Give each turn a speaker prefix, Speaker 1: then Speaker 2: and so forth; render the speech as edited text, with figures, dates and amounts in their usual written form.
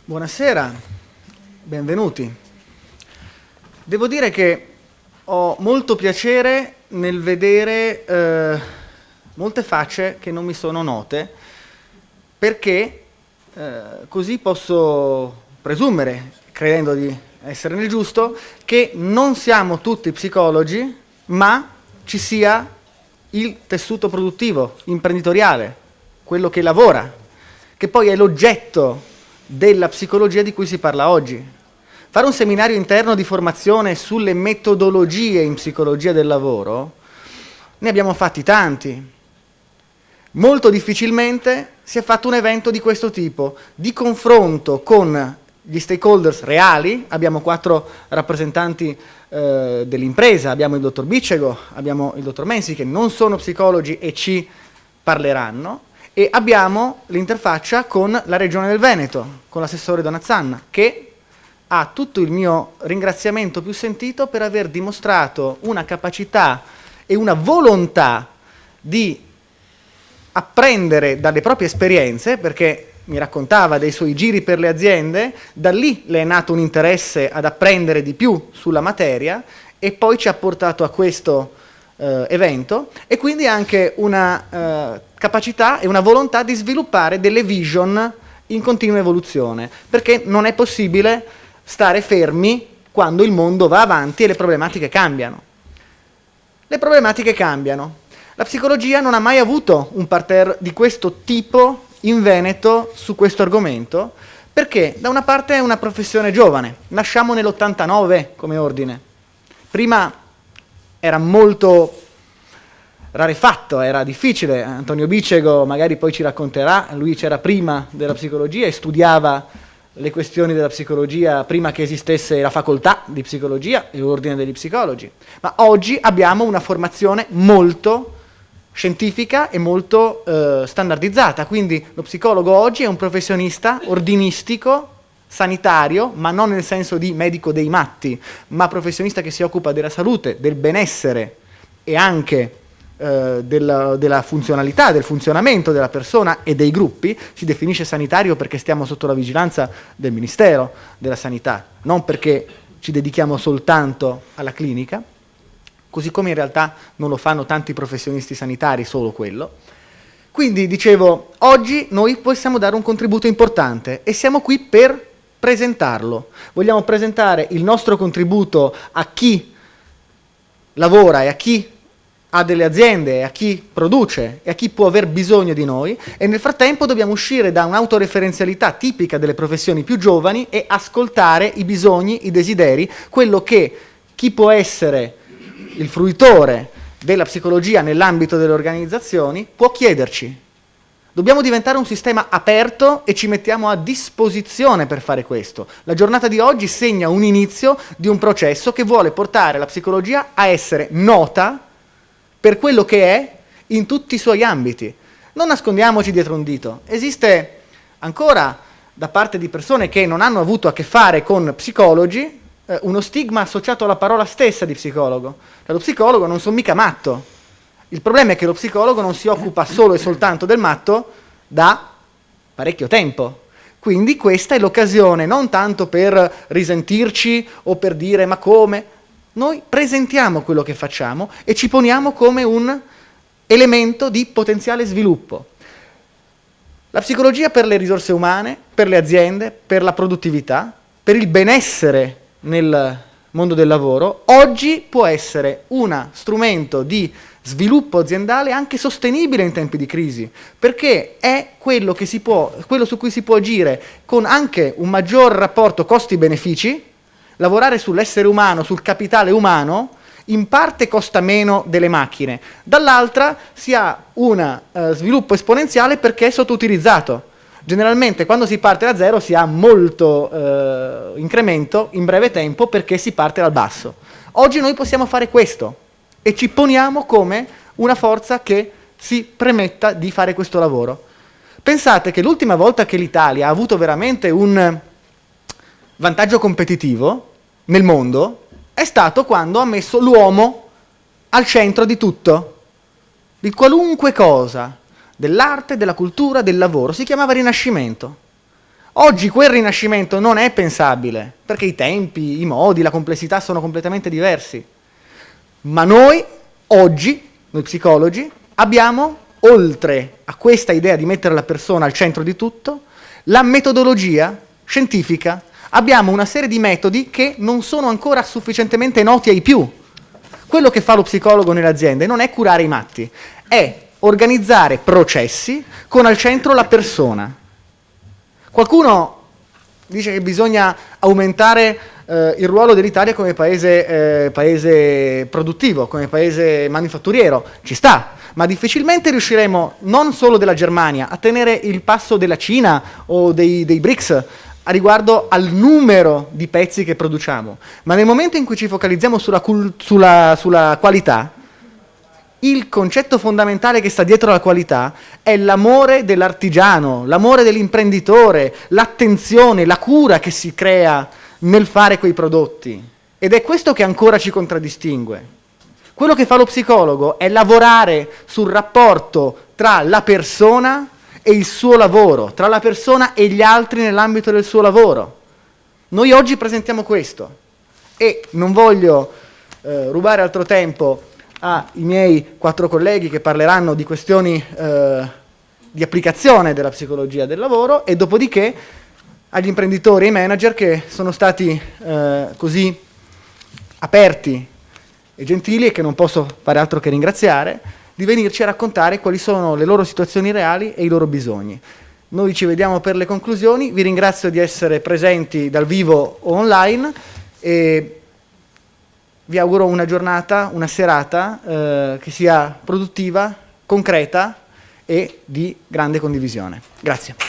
Speaker 1: Buonasera, benvenuti. Devo dire che ho molto piacere nel vedere molte facce che non mi sono note, perché così posso presumere, credendo di essere nel giusto, che non siamo tutti psicologi, ma ci sia il tessuto produttivo, imprenditoriale, quello che lavora, che poi è l'oggetto della psicologia di cui si parla oggi. Fare un seminario interno di formazione sulle metodologie in psicologia del lavoro, ne abbiamo fatti tanti. Molto difficilmente si è fatto un evento di questo tipo, di confronto con gli stakeholders reali. Abbiamo 4 rappresentanti dell'impresa, abbiamo il dottor Bicego, abbiamo il dottor Mensi, che non sono psicologi e ci parleranno, e abbiamo l'interfaccia con la Regione del Veneto, con l'assessore Donazzanna, che ha tutto il mio ringraziamento più sentito per aver dimostrato una capacità e una volontà di apprendere dalle proprie esperienze, perché mi raccontava dei suoi giri per le aziende, da lì le è nato un interesse ad apprendere di più sulla materia e poi ci ha portato a questo evento, e quindi anche una capacità e una volontà di sviluppare delle vision in continua evoluzione, perché non è possibile stare fermi quando il mondo va avanti e le problematiche cambiano. Le problematiche cambiano. La psicologia non ha mai avuto un parterre di questo tipo in Veneto su questo argomento, perché da una parte è una professione giovane, nasciamo nell'89 come ordine. Prima era molto rarefatto, era difficile. Antonio Bicego magari poi ci racconterà, lui c'era prima della psicologia e studiava le questioni della psicologia prima che esistesse la facoltà di psicologia e l'ordine degli psicologi. Ma oggi abbiamo una formazione molto scientifica e molto standardizzata, quindi lo psicologo oggi è un professionista ordinistico, sanitario, ma non nel senso di medico dei matti, ma professionista che si occupa della salute, del benessere e anche della funzionalità, del funzionamento della persona e dei gruppi. Si definisce sanitario perché stiamo sotto la vigilanza del Ministero della Sanità, non perché ci dedichiamo soltanto alla clinica, così come in realtà non lo fanno tanti professionisti sanitari, solo quello. Quindi, dicevo, oggi noi possiamo dare un contributo importante e siamo qui per presentarlo. Vogliamo presentare il nostro contributo a chi lavora e a chi ha delle aziende, a chi produce e a chi può aver bisogno di noi, e nel frattempo dobbiamo uscire da un'autoreferenzialità tipica delle professioni più giovani e ascoltare i bisogni, i desideri, quello che chi può essere il fruitore della psicologia nell'ambito delle organizzazioni può chiederci. Dobbiamo diventare un sistema aperto e ci mettiamo a disposizione per fare questo. La giornata di oggi segna un inizio di un processo che vuole portare la psicologia a essere nota per quello che è in tutti i suoi ambiti. Non nascondiamoci dietro un dito. Esiste ancora da parte di persone che non hanno avuto a che fare con psicologi uno stigma associato alla parola stessa di psicologo. Cioè, lo psicologo non sono mica matto. Il problema è che lo psicologo non si occupa solo e soltanto del matto da parecchio tempo. Quindi questa è l'occasione, non tanto per risentirci o per dire ma come. Noi presentiamo quello che facciamo e ci poniamo come un elemento di potenziale sviluppo. La psicologia per le risorse umane, per le aziende, per la produttività, per il benessere nel mondo del lavoro, oggi può essere uno strumento di sviluppo aziendale anche sostenibile in tempi di crisi, perché è quello su cui si può agire con anche un maggior rapporto costi-benefici. Lavorare sull'essere umano, sul capitale umano, in parte costa meno delle macchine, dall'altra si ha un sviluppo esponenziale perché è sottoutilizzato. Generalmente quando si parte da zero si ha molto incremento in breve tempo perché si parte dal basso. Oggi noi possiamo fare questo e ci poniamo come una forza che si premetta di fare questo lavoro. Pensate che l'ultima volta che l'Italia ha avuto veramente un vantaggio competitivo nel mondo è stato quando ha messo l'uomo al centro di tutto, di qualunque cosa, dell'arte, della cultura, del lavoro. Si chiamava Rinascimento. Oggi quel rinascimento non è pensabile, perché i tempi, i modi, la complessità sono completamente diversi. Ma noi, oggi, noi psicologi, abbiamo, oltre a questa idea di mettere la persona al centro di tutto, la metodologia scientifica. Abbiamo una serie di metodi che non sono ancora sufficientemente noti ai più. Quello che fa lo psicologo nelle aziende non è curare i matti, è organizzare processi con al centro la persona. Qualcuno dice che bisogna aumentare il ruolo dell'Italia come paese produttivo, come paese manifatturiero. Ci sta, ma difficilmente riusciremo, non solo della Germania, a tenere il passo della Cina o dei BRICS a riguardo al numero di pezzi che produciamo. Ma nel momento in cui ci focalizziamo sulla qualità, il concetto fondamentale che sta dietro alla qualità è l'amore dell'artigiano, l'amore dell'imprenditore, l'attenzione, la cura che si crea nel fare quei prodotti. Ed è questo che ancora ci contraddistingue. Quello che fa lo psicologo è lavorare sul rapporto tra la persona e il suo lavoro, tra la persona e gli altri nell'ambito del suo lavoro. Noi oggi presentiamo questo e non voglio rubare altro tempo ai miei 4 colleghi che parleranno di questioni di applicazione della psicologia del lavoro e dopodiché agli imprenditori e ai manager che sono stati così aperti e gentili e che non posso fare altro che ringraziare di venirci a raccontare quali sono le loro situazioni reali e i loro bisogni. Noi ci vediamo per le conclusioni, vi ringrazio di essere presenti dal vivo o online e vi auguro una giornata, una serata che sia produttiva, concreta e di grande condivisione. Grazie.